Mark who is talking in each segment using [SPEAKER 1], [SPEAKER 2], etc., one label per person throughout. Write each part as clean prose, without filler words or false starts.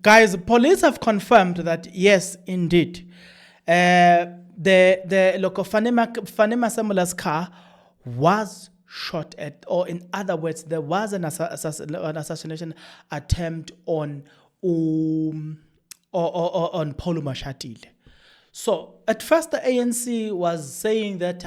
[SPEAKER 1] Guys, police have confirmed that yes, indeed, the local Fanema Samula's car was shot at, or in other words, there was an assassination attempt on on Paulo Mashatile. So at first the ANC was saying that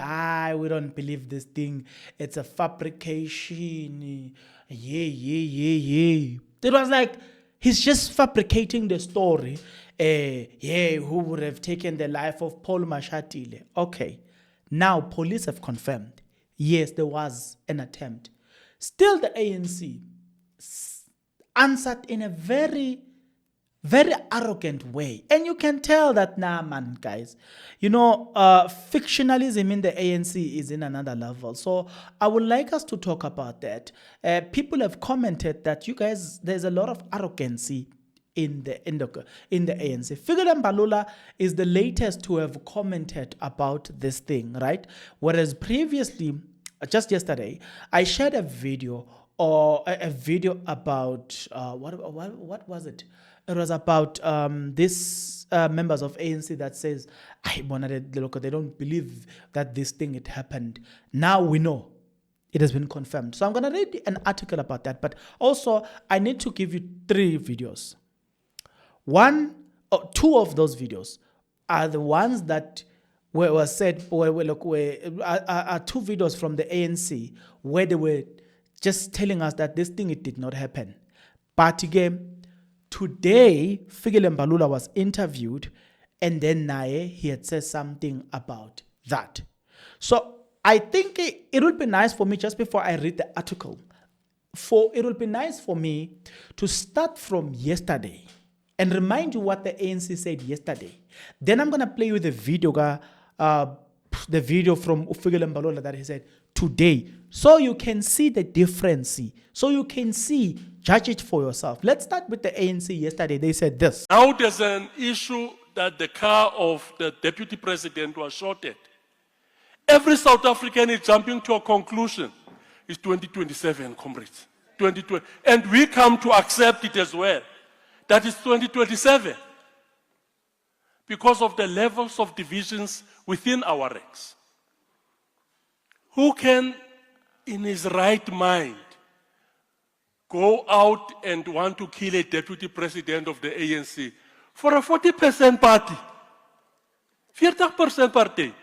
[SPEAKER 1] we don't believe this thing, it's a fabrication. Yeah. It was like he's just fabricating the story. Who would have taken the life of Paul Mashatile? Okay. Now police have confirmed. Yes, there was an attempt. Still the ANC answered in a very arrogant way. And you can tell that, nah, man, guys, fictionalism in the ANC is in another level. So I would like us to talk about that. People have commented that you guys, there's a lot of arrogancy in the ANC. Mbalula is the latest to have commented about this thing, right? Whereas previously, just yesterday, I shared a video about what was it? It was about this members of ANC that says, they don't believe that this thing had happened. Now we know it has been confirmed. So I'm going to read an article about that. But also, I need to give you 3 videos. 2 of those videos are the ones that were said, are 2 videos from the ANC where they were just telling us that this thing, it did not happen. But again, today, Mbalula was interviewed, and then he had said something about that. So I think it would be nice for me, just before I read the article, it would be nice for me to start from yesterday and remind you what the ANC said yesterday. Then I'm going to play you the video from Mbalula that he said today, so you can see the difference, so you can see, judge it for yourself. Let's start with the ANC yesterday. They said this.
[SPEAKER 2] Now there's an issue that the car of the deputy president was shot at. Every South African is jumping to a conclusion. It's 2027, comrades. 2020. And we come to accept it as well. That is 2027. Because of the levels of divisions within our ranks. Who can, in his right mind, go out and want to kill a deputy president of the ANC for a 40% party? 40% party.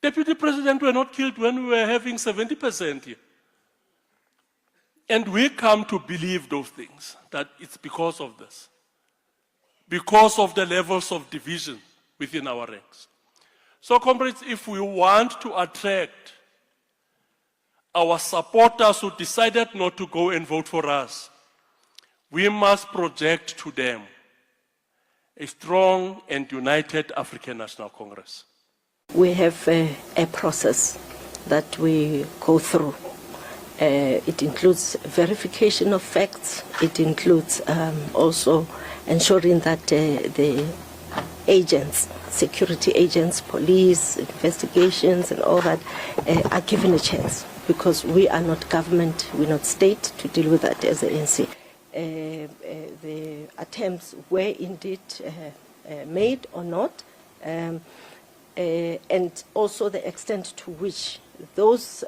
[SPEAKER 2] Deputy president were not killed when we were having 70% here. And we come to believe those things, that it's because of this. Because of the levels of division within our ranks. So, comrades, if we want to attract our supporters who decided not to go and vote for us, we must project to them a strong and united African National Congress.
[SPEAKER 3] We have a process that we go through. It includes verification of facts. It includes also ensuring that the agents, security agents, police, investigations, and all that are given a chance, because we are not government, we're not state to deal with that as the ANC. The attempts were indeed made or not, and also the extent to which those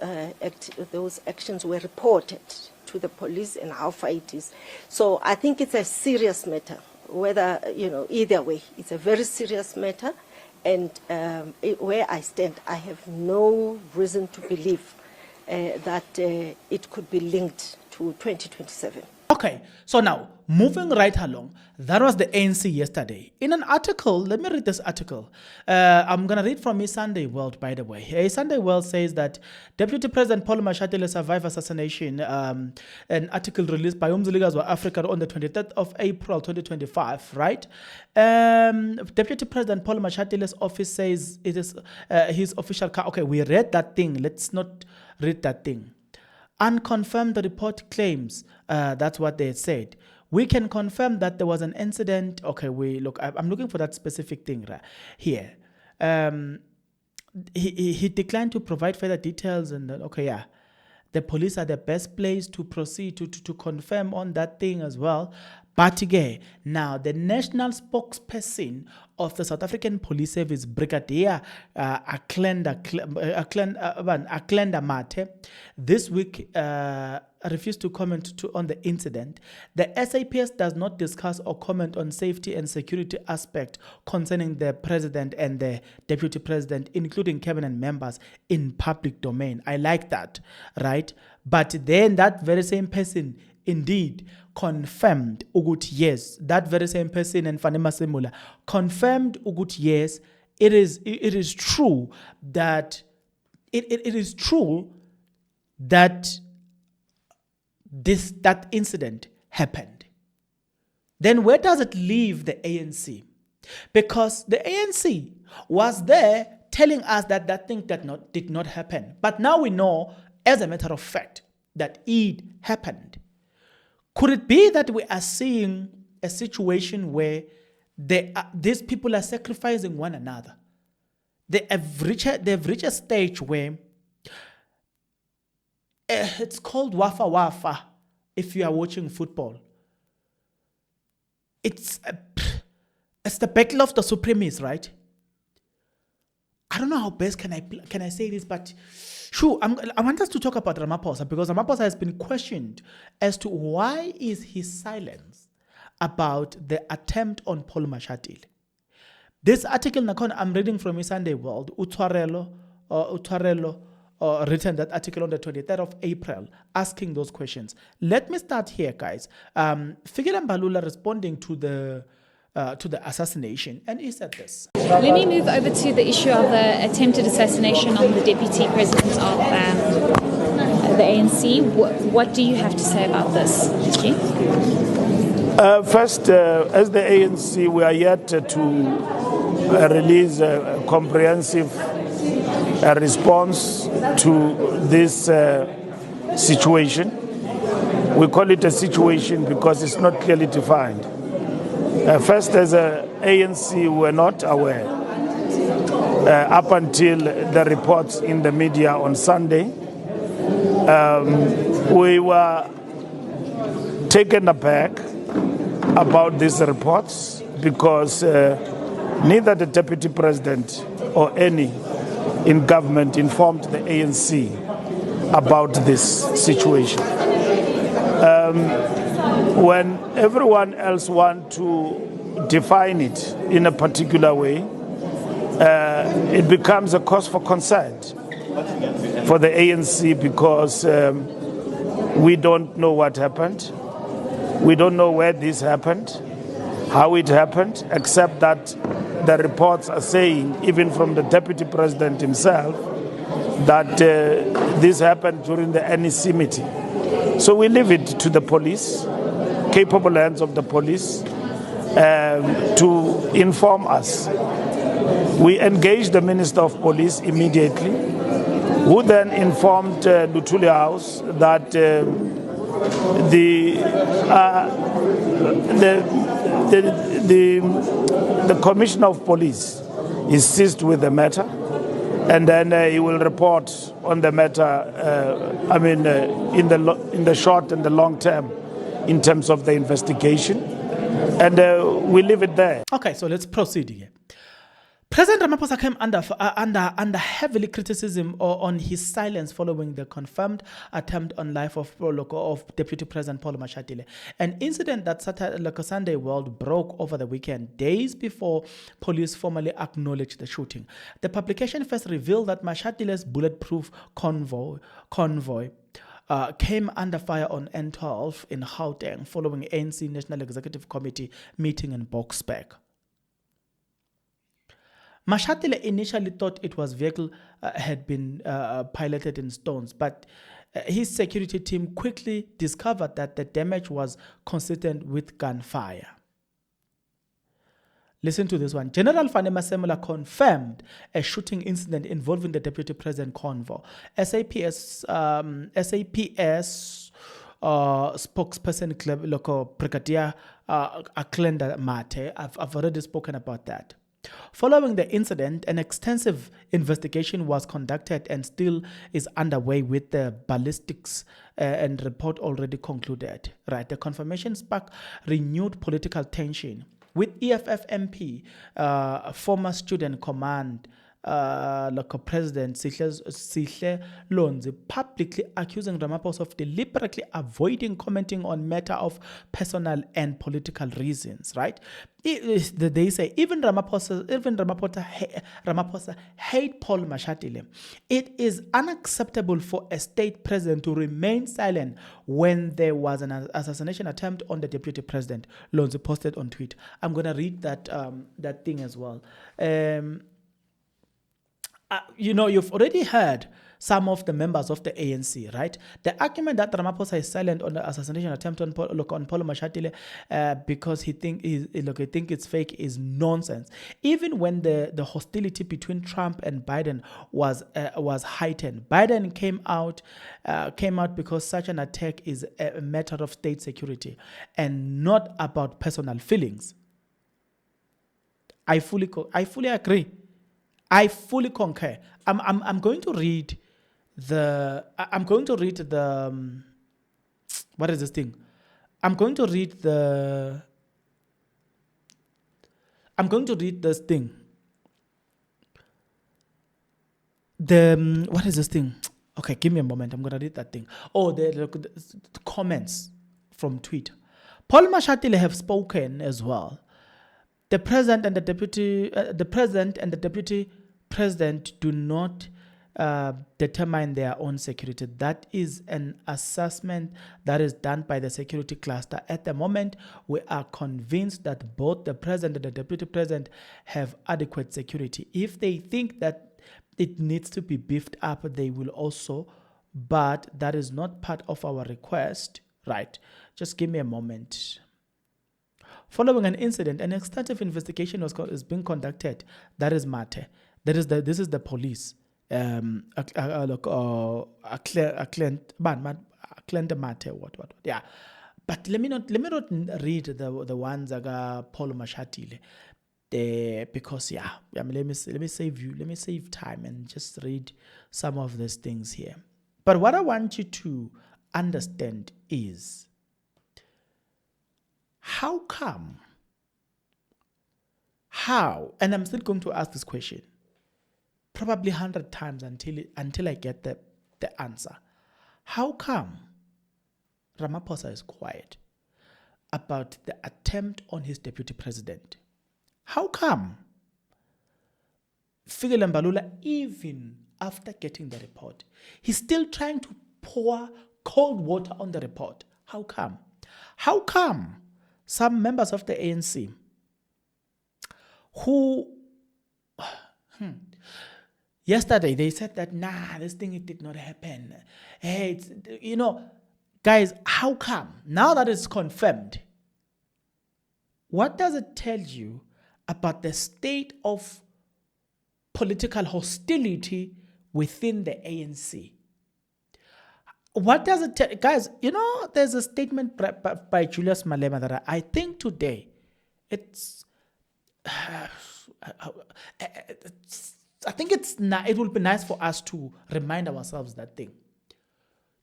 [SPEAKER 3] actions were reported to the police and how far it is. So I think it's a serious matter. Whether, either way, it's a very serious matter, and where I stand, I have no reason to believe that it could be linked to 2027.
[SPEAKER 1] Okay, so now, moving right along, that was the ANC yesterday. In an article, let me read this article. I'm going to read from Sunday World, by the way. Sunday World says that Deputy President Paul Mashatile survived assassination, an article released by Umziligas Africa on the 23rd of April, 2025, right? Deputy President Paul Mashatile's office says it is his official car. Okay, we read that thing. Let's not read that thing. Unconfirmed report claims, that's what they said. We can confirm that there was an incident. Okay, I'm looking for that specific thing right here. He declined to provide further details, and the police are the best place to proceed to confirm on that thing as well. But again, now the national spokesperson of the South African Police Service, Brigadier Aklenda Mate, this week refused to comment on the incident. The SAPS does not discuss or comment on safety and security aspect concerning the president and the deputy president, including cabinet members, in public domain. I like that, right? But then that very same person indeed confirmed Ugut yes, that very same person and Fanema Semula confirmed Ugut yes, it is true that it is true that that incident happened. Then where does it leave the ANC? Because the ANC was there telling us that that thing did not happen. But now we know, as a matter of fact, that it happened. Could it be that we are seeing a situation where these people are sacrificing one another? They've reached a stage where it's called wafa wafa if you are watching football. It's the battle of the supremacists, right? I don't know how best can I say this, but sure, I want us to talk about Ramaphosa, because Ramaphosa has been questioned as to why is his silence about the attempt on Paul Mashatile. This article, Nakon, I'm reading from Sunday World, Utwarelo written that article on the 23rd of April, asking those questions. Let me start here, guys. Figure Mbalula responding to the assassination, and he said this.
[SPEAKER 4] Let me move over to the issue of the attempted assassination on the deputy president of the ANC. What do you have to say about this, SG?
[SPEAKER 5] First, as the ANC, we are yet to release a comprehensive response to this situation. We call it a situation because it's not clearly defined. First, as an ANC, we were not aware up until the reports in the media on Sunday. We were taken aback about these reports because neither the deputy president or any in government informed the ANC about this situation. When everyone else wants to define it in a particular way, it becomes a cause for concern for the ANC because we don't know what happened. We don't know where this happened, how it happened, except that the reports are saying, even from the deputy president himself, that this happened during the NEC meeting. So we leave it to the police, capable hands of the police, to inform us. We engaged the Minister of Police immediately, who then informed Luthuli House that the Commissioner of Police is seized with the matter, and then he will report on the matter. In the short and the long term, in terms of the investigation, and we leave it there.
[SPEAKER 1] Okay, so let's proceed here. President Ramaphosa came under heavily criticism on his silence following the confirmed attempt on life of Deputy President Paul Mashatile, an incident that Sunday World broke over the weekend, days before police formally acknowledged the shooting. The publication first revealed that Mashatile's bulletproof convoy came under fire on N12 in Gauteng following ANC National Executive Committee meeting in Boksburg. Mashatile initially thought it was vehicle had been piloted in stones, but his security team quickly discovered that the damage was consistent with gunfire. Listen to this one. General Fanema Semula confirmed a shooting incident involving the deputy president convoy. SAPS spokesperson Brigadier Aklenda Mate. I've already spoken about that. Following the incident, an extensive investigation was conducted and still is underway with the ballistics and report already concluded. Right, the confirmation sparked renewed political tension with EFF MP, former student command local president Sihle Lonzi publicly accusing Ramaphosa of deliberately avoiding commenting on matter of personal and political reasons. Right? They say even Ramaphosa hate Paul Mashatile. It is unacceptable for a state president to remain silent when there was an assassination attempt on the deputy president. Lonzi posted on Twitter. I'm gonna read that thing as well. You've already heard some of the members of the ANC, right? The argument that Ramaphosa is silent on the assassination attempt on Paul Mashatile because he think it's fake is nonsense. Even when the hostility between Trump and Biden was heightened, Biden came out because such an attack is a matter of state security and not about personal feelings. I fully agree. I fully concur. I'm going to read the. What is this thing? I'm going to read this thing. What is this thing? Okay, give me a moment. I'm gonna read that thing. Oh, the comments from Twitter. Paul Mashatile have spoken as well. The president and the deputy president do not determine their own security. That is an assessment that is done by the security cluster. At the moment, we are convinced that both the president and the deputy president have adequate security. If they think that it needs to be beefed up, they will also, but that is not part of our request. Right? Just give me a moment. Following an incident, an extensive investigation is being conducted. That is Mate. This is the police. What? Yeah, but let me not read the ones that are Paul Mashatile, because let me save time and just read some of these things here. But what I want you to understand is, how come? How? And I'm still going to ask this question probably 100 times until I get the answer. How come Ramaphosa is quiet about the attempt on his deputy president? How come Mbalula, even after getting the report, he's still trying to pour cold water on the report? How come? How come some members of the ANC who yesterday they said that this thing, it did not happen. Hey, guys, how come now that it's confirmed? What does it tell you about the state of political hostility within the ANC? What does it tell, guys? There's a statement by Julius Malema that I think today it will be nice for us to remind ourselves that thing.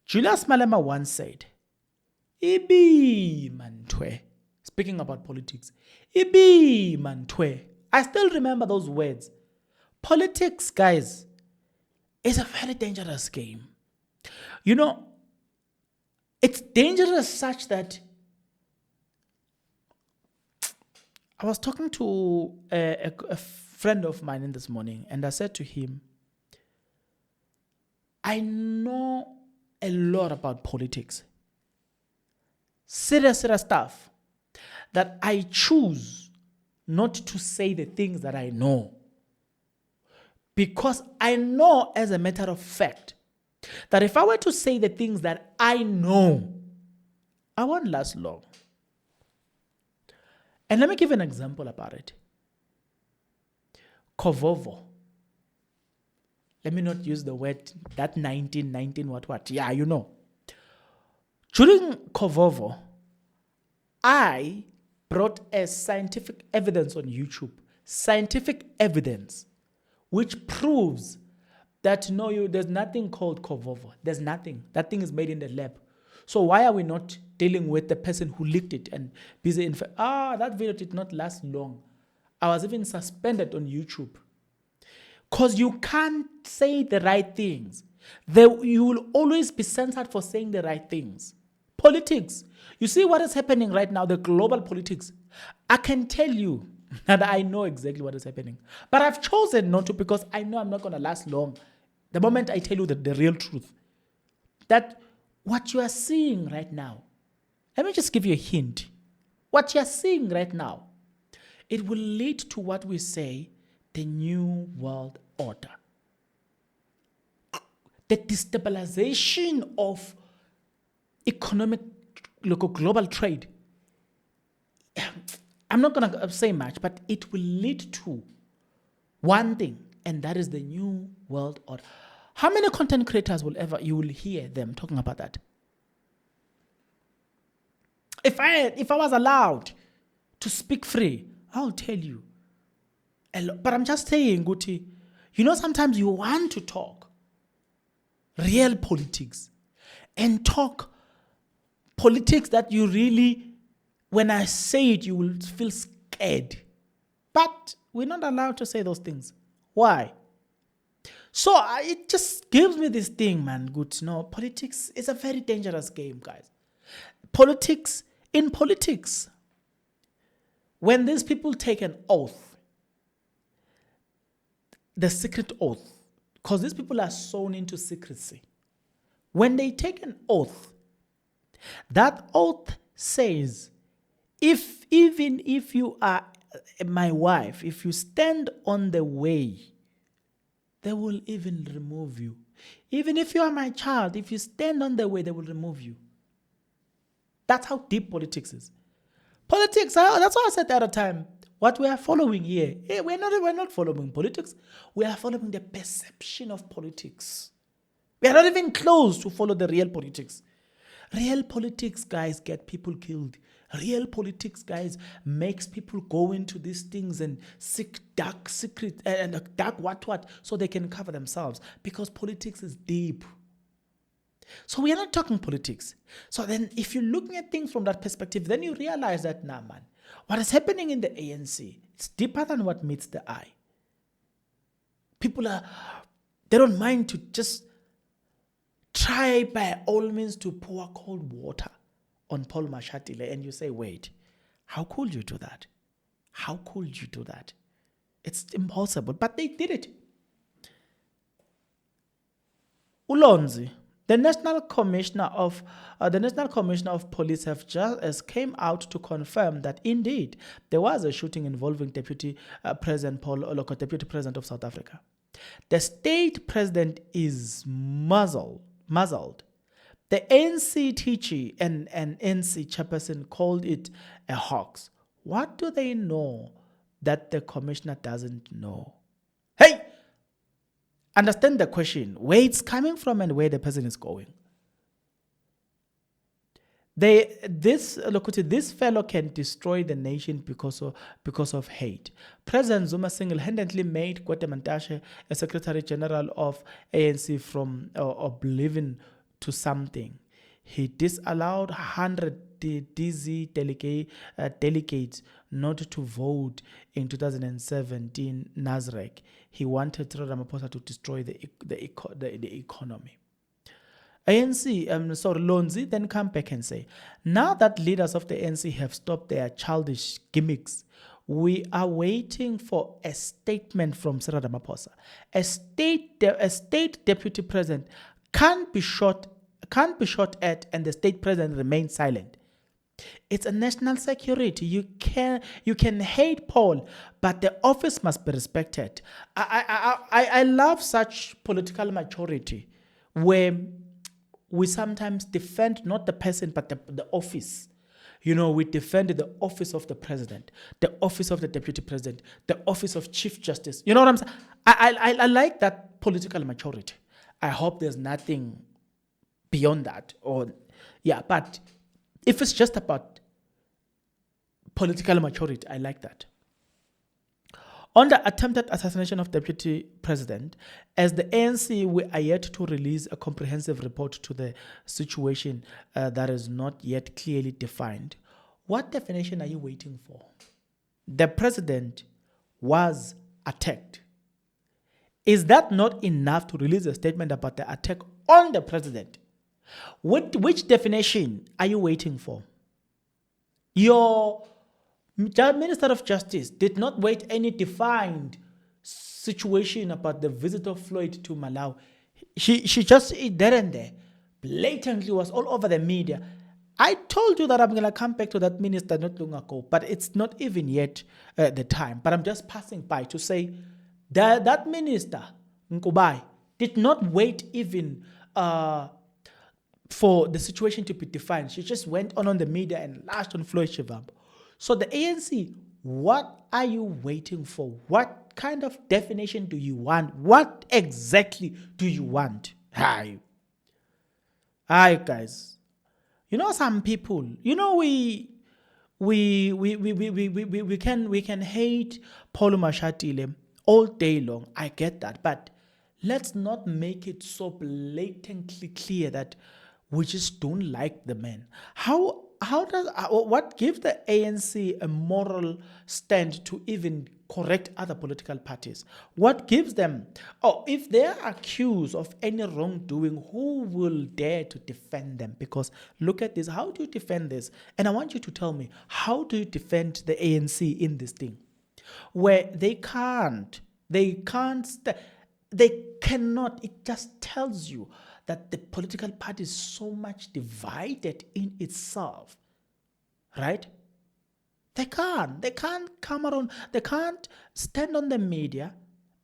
[SPEAKER 1] Julius Malema once said, "Ibi mantwe." Speaking about politics, "Ibi mantwe." I still remember those words. Politics, guys, is a very dangerous game. It's dangerous such that I was talking to a friend of mine this morning, and I said to him, I know a lot about politics. Serious stuff that I choose not to say the things that I know. Because I know, as a matter of fact, that if I were to say the things that I know, I won't last long. And let me give an example about it. Kovovo. Let me not use the word that 19 what. Yeah, During Kovovo, I brought a scientific evidence on YouTube scientific evidence which proves that there's nothing called Kovovo. There's nothing. That thing is made in the lab. So why are we not dealing with the person who leaked it and busy that video did not last long. I was even suspended on YouTube. Because you can't say the right things. You will always be censored for saying the right things. Politics. You see what is happening right now, the global politics. I can tell you that I know exactly what is happening. But I've chosen not to because I know I'm not going to last long. The moment I tell you the real truth, that what you are seeing right now, let me just give you a hint. What you are seeing right now, it will lead to what we say the New World Order. The destabilization of economic global trade. I'm not going to say much, but it will lead to one thing, and that is the New World Order. How many content creators you will hear them talking about that? If I was allowed to speak free, I'll tell you. But I'm just saying, Guti, sometimes you want to talk real politics and talk politics that you really, when I say it, you will feel scared. But we're not allowed to say those things. Why? So it just gives me this thing, man. Good. Politics is a very dangerous game, guys. In politics, when these people take an oath, the secret oath, because these people are sown into secrecy. When they take an oath, that oath says, even if you are my wife, if you stand on the way, they will even remove you. Even if you are my child, if you stand on the way, they will remove you. That's how deep politics is. Politics, that's why I said the other time, what we are following here, we're not following politics. We are following the perception of politics. We are not even close to follow the real politics. Real politics, guys, get people killed. Real politics, guys, makes people go into these things and seek dark secret and dark what so they can cover themselves, because politics is deep. So we are not talking politics. So then if you're looking at things from that perspective, then you realize that, man, what is happening in the ANC, it's deeper than what meets the eye. People they don't mind to just try by all means to pour cold water on Paul Mashatile, and you say, wait, how could you do that? How could you do that? It's impossible, but they did it. Ulonzi, the National Commissioner of Police has came out to confirm that indeed there was a shooting involving Deputy President Paul Oloko, Deputy President of South Africa. The state president is muzzled. The ANC TG and NC chairperson called it a hoax. What do they know that the commissioner doesn't know? Hey! Understand the question, where it's coming from and where the person is going. This fellow can destroy the nation because of hate. President Zuma single-handedly made Kwete Mantashe a Secretary General of ANC from oblivion to something. He disallowed 100 DZ delegates not to vote in 2017 Nasrec. He wanted Ramaphosa to destroy the economy. Lonzi then come back and say, now that leaders of the ANC have stopped their childish gimmicks, we are waiting for a statement from Cyril Ramaphosa. A state deputy president can't be shot at and the state president remains silent. It's a national security. You can hate Paul, but the office must be respected. I love such political maturity where we sometimes defend not the person but the office. We defend the office of the president, the office of the deputy president, the office of chief justice. You know what I'm saying? I like that political maturity. I hope there's nothing beyond that. But if it's just about political maturity, I like that. On the attempted assassination of Deputy President, as the ANC, we are yet to release a comprehensive report to the situation that is not yet clearly defined. What definition are you waiting for? The president was attacked. Is that not enough to release a statement about the attack on the president? Which definition are you waiting for? Your Minister of Justice did not wait any defined situation about the visit of Floyd to Malawi. She just there and there, blatantly was all over the media. I told you that I'm going to come back to that minister not long ago, but it's not even yet the time. But I'm just passing by to say that minister, Nkubai, did not wait even for the situation to be defined. She just went on the media and lashed on Floyd Shivambu. So the ANC, what are you waiting for? What kind of definition do you want? What exactly do you want? Hi guys. You know, some people, you know, we can hate Paul Mashatile all day long. I get that, but let's not make it so blatantly clear that we just don't like the man. What gives the ANC a moral stand to even correct other political parties? What gives them, if they are accused of any wrongdoing, who will dare to defend them? Because look at this, how do you defend this? And I want you to tell me, how do you defend the ANC in this thing? Where they cannot, it just tells you that the political party is so much divided in itself, right? They can't come around, they can't stand on the media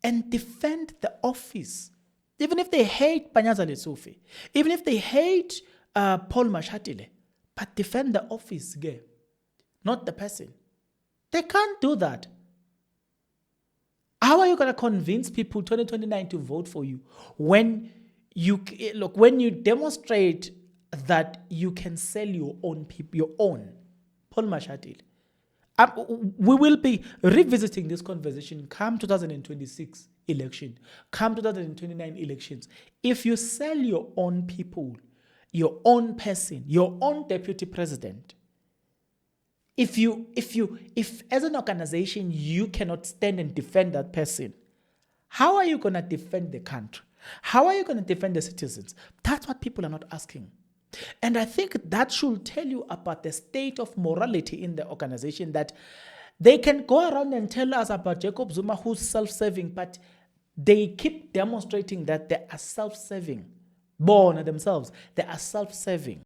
[SPEAKER 1] and defend the office. Even if they hate Panyaza Lesufi, even if they hate Paul Mashatile, but defend the office, not the person. They can't do that. How are you going to convince people 2029 to vote for you when you demonstrate that you can sell your own people, your own? Paul Mashatile. We will be revisiting this conversation come 2026 election, come 2029 elections. If you sell your own people, your own person, your own deputy president, if as an organization you cannot stand and defend that person, how are you going to defend the country? How are you going to defend the citizens? That's what people are not asking. And I think that should tell you about the state of morality in the organization, that they can go around and tell us about Jacob Zuma who's self-serving, but they keep demonstrating that they are self-serving. Born themselves, they are self-serving.